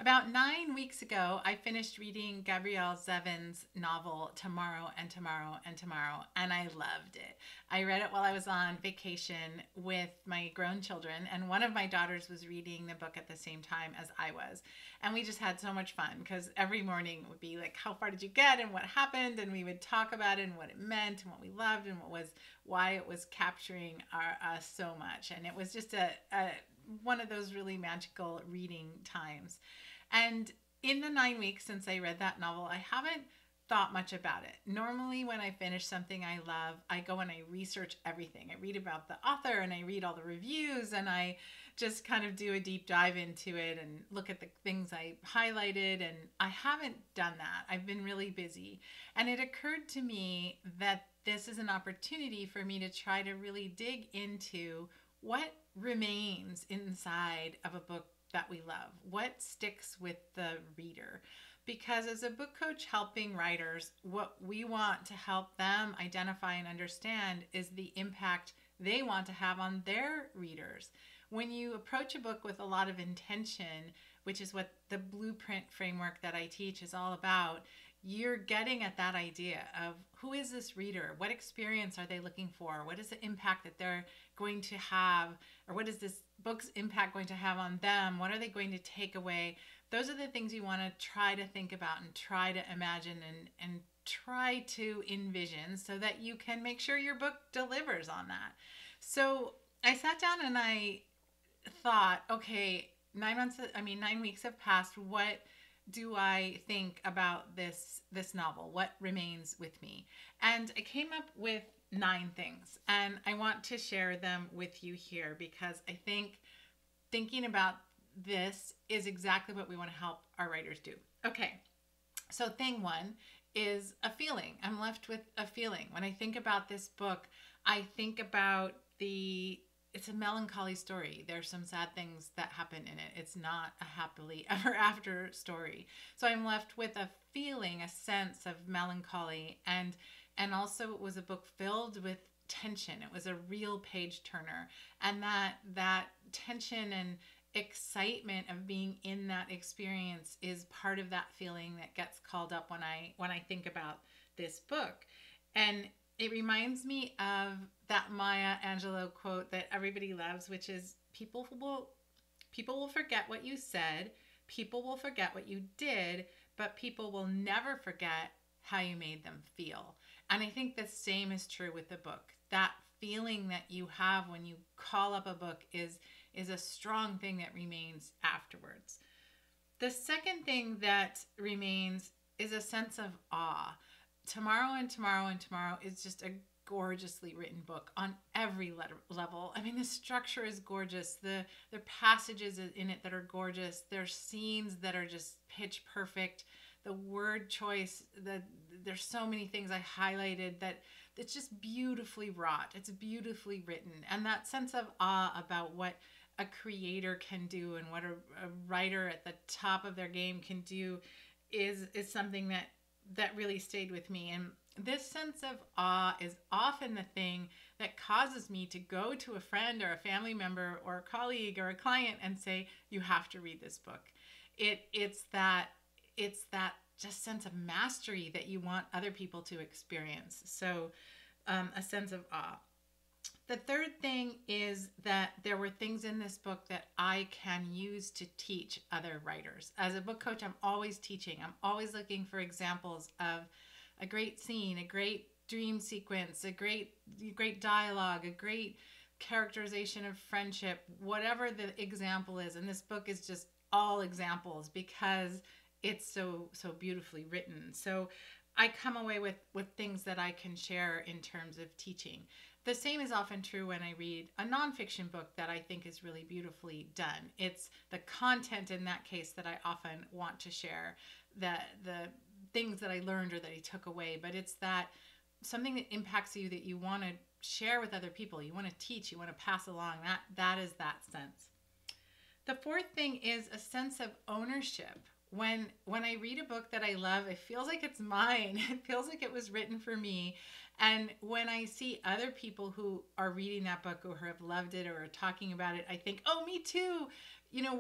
About 9 weeks ago, I finished reading Gabrielle Zevin's novel, Tomorrow and Tomorrow and Tomorrow, and I loved it. I read it while I was on vacation with my grown children, and one of my daughters was reading the book at the same time as I was. And we just had so much fun because every morning it would be like, how far did you get and what happened? And we would talk about it and what it meant and what we loved and why it was capturing us so much. And it was just a one of those really magical reading times. And in the 9 weeks since I read that novel, I haven't thought much about it. Normally, when I finish something I love, I go and I research everything. I read about the author and I read all the reviews and I just kind of do a deep dive into it and look at the things I highlighted. And I haven't done that. I've been really busy. And it occurred to me that this is an opportunity for me to try to really dig into what remains inside of a book that we love, what sticks with the reader. Because as a book coach helping writers, what we want to help them identify and understand is the impact they want to have on their readers. When you approach a book with a lot of intention, which is what the blueprint framework that I teach is all about, you're getting at that idea of who is this reader? What experience are they looking for? What is the impact that they're going to have? Or what is this book's impact going to have on them? What are they going to take away? Those are the things you want to try to think about and try to imagine and try to envision so that you can make sure your book delivers on that. So I sat down and I thought, okay, 9 weeks have passed. What do I think about this novel? What remains with me? And I came up with 9 things, and I want to share them with you here because I think thinking about this is exactly what we want to help our writers do. Okay, so thing 1 is a feeling. I'm left with a feeling. When I think about this book, I think about it's a melancholy story. There's some sad things that happen in it. It's not a happily ever after story. So I'm left with a feeling, a sense of melancholy, and also it was a book filled with tension. It was a real page turner, and that tension and excitement of being in that experience is part of that feeling that gets called up when I think about this book. And it reminds me of that Maya Angelou quote that everybody loves, which is people will forget what you said, people will forget what you did, but people will never forget how you made them feel. And I think the same is true with the book. That feeling that you have when you call up a book is a strong thing that remains afterwards. The second thing that remains is a sense of awe. Tomorrow and Tomorrow and Tomorrow is just a gorgeously written book on every level. I mean, the structure is gorgeous. There are passages in it that are gorgeous. There's scenes that are just pitch perfect. The word choice, there's so many things I highlighted that it's just beautifully wrought. It's beautifully written. And that sense of awe about what a creator can do and what a writer at the top of their game can do is something that really stayed with me. And this sense of awe is often the thing that causes me to go to a friend or a family member or a colleague or a client and say, you have to read this book. It's that just sense of mastery that you want other people to experience. So a sense of awe. The third thing is that there were things in this book that I can use to teach other writers. As a book coach, I'm always teaching. I'm always looking for examples of a great scene, a great dream sequence, a great dialogue, a great characterization of friendship, whatever the example is. And this book is just all examples because it's so beautifully written. So I come away with things that I can share in terms of teaching. The same is often true when I read a nonfiction book that I think is really beautifully done. It's the content in that case that I often want to share, the things that I learned or that I took away, but it's that something that impacts you that you want to share with other people, you want to teach, you want to pass along. That is that sense. The fourth thing is a sense of ownership. When I read a book that I love, it feels like it's mine. It feels like it was written for me. And when I see other people who are reading that book or have loved it or are talking about it, I think, oh, me too.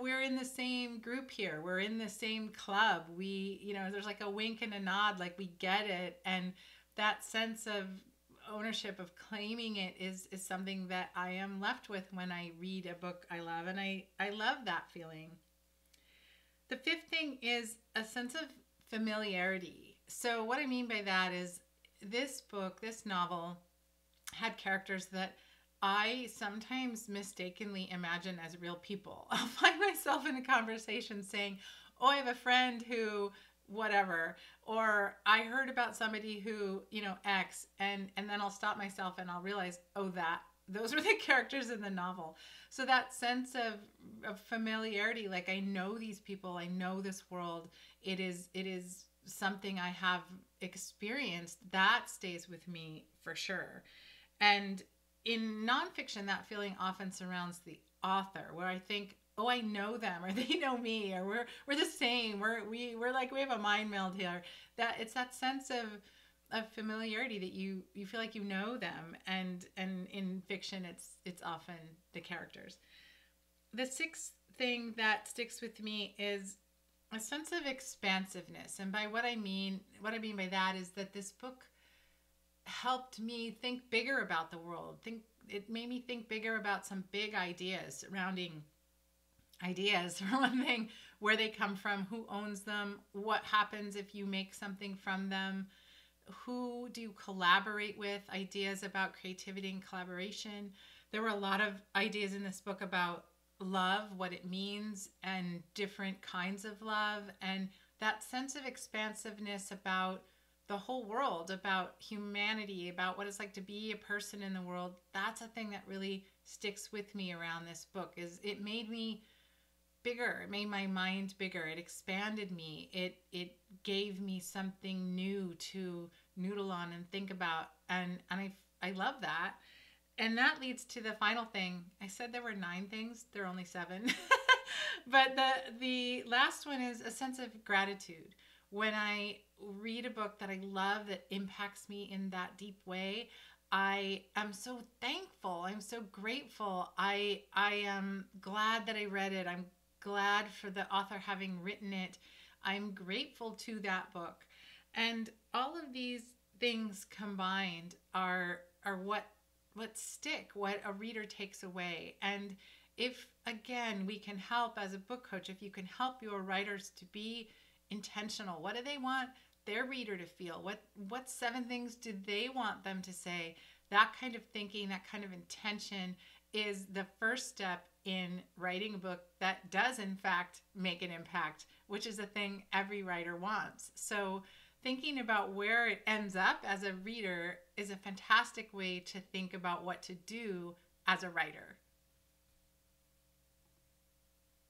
we're in the same group here. We're in the same club. There's like a wink and a nod, like we get it. And that sense of ownership, of claiming it, is something that I am left with when I read a book I love. And I love that feeling. The fifth thing is a sense of familiarity. So what I mean by that is this book, this novel, had characters that I sometimes mistakenly imagine as real people. I'll find myself in a conversation saying, oh, I have a friend who whatever, or I heard about somebody who, X, and then I'll stop myself and I'll realize, oh, those were the characters in the novel. So that sense of familiarity, like I know these people, I know this world, it is something I have experienced, that stays with me for sure. And in nonfiction, that feeling often surrounds the author, where I think, oh, I know them, or they know me, or we're the same. We're like, we have a mind meld here. That it's that sense of familiarity that you feel like you know them, and in fiction, it's often the characters. The sixth thing that sticks with me is a sense of expansiveness, and by what I mean by that is that this book helped me think bigger about the world. It made me think bigger about some big ideas surrounding ideas, for one thing, where they come from, who owns them, what happens if you make something from them, who do you collaborate with, ideas about creativity and collaboration. There were a lot of ideas in this book about love, what it means, and different kinds of love, and that sense of expansiveness about the whole world, about humanity, about what it's like to be a person in the world. That's a thing that really sticks with me around this book, is it made me bigger. It made my mind bigger. It expanded me. It gave me something new to noodle on and think about. And I love that. And that leads to the final thing. I said there were 9 things. There are only 7. But the last one is a sense of gratitude. When I read a book that I love, that impacts me in that deep way, I am so thankful. I'm so grateful. I am glad that I read it. I'm glad for the author having written it. I'm grateful to that book. And all of these things combined are what stick, what a reader takes away. And if, again, we can help as a book coach, if you can help your writers to be intentional, what do they want their reader to feel? What 7 things do they want them to say? That kind of thinking, that kind of intention is the first step in writing a book that does, in fact, make an impact, which is a thing every writer wants. So thinking about where it ends up as a reader is a fantastic way to think about what to do as a writer.